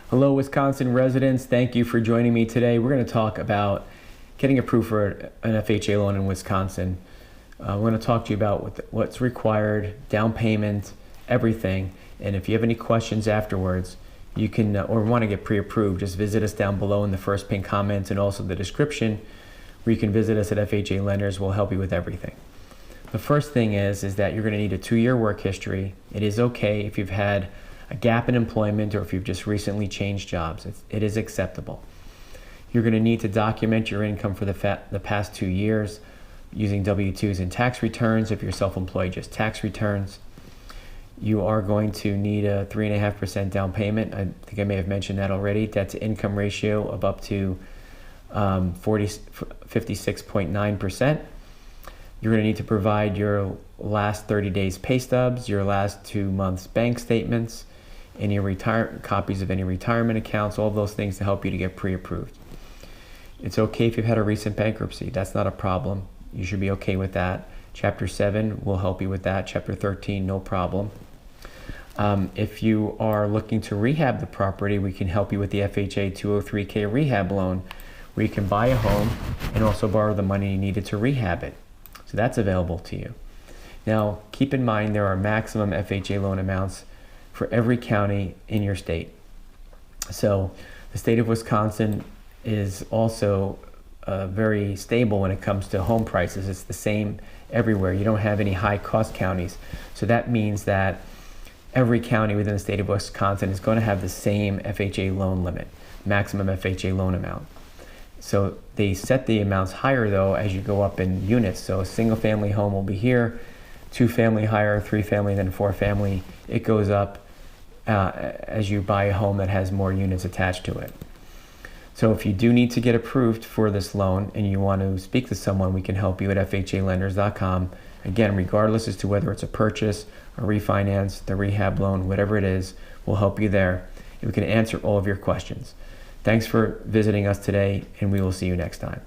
Hello, Wisconsin residents. Thank you for joining me today. We're going to talk about getting approved for an FHA loan in Wisconsin. We're going to talk to you about what's required, down payment, everything. And if you have any questions afterwards, you can, or want to get pre-approved, just visit us down below in the first pinned comment and also the description, where you can visit us at FHA Lenders. We'll help you with everything. The first thing is that you're going to need a 2-year work history. It is okay if you've had a gap in employment or if you've just recently changed jobs. It is acceptable. You're going to need to document your income for the past 2 years using W-2s and tax returns. If you're self-employed, just tax returns. You are going to need a 3.5% down payment. I think I may have mentioned that already. Debt to income ratio of up to 56.9%. You're going to need to provide your last 30 days pay stubs, your last 2 months bank statements, copies of any retirement accounts, all of those things to help you to get pre-approved. It's okay if you've had a recent bankruptcy. That's not a problem. You should be okay with that. Chapter 7 will help you with that. Chapter 13, no problem. If you are looking to rehab the property, we can help you with the FHA 203K rehab loan, where you can buy a home and also borrow the money you needed to rehab it. So that's available to you. Now, keep in mind there are maximum FHA loan amounts for every county in your state. So the state of Wisconsin is also very stable when it comes to home prices. It's the same everywhere. You don't have any high cost counties. So that means that every county within the state of Wisconsin is going to have the same FHA loan limit, maximum FHA loan amount. So they set the amounts higher though as you go up in units. So a single family home will be here, 2-family higher, 3-family, then 4-family. It goes up as you buy a home that has more units attached to it. So if you do need to get approved for this loan and you want to speak to someone, we can help you at FHALenders.com. Again, regardless as to whether it's a purchase, a refinance, the rehab loan, whatever it is, we'll help you there. And we can answer all of your questions. Thanks for visiting us today, and we will see you next time.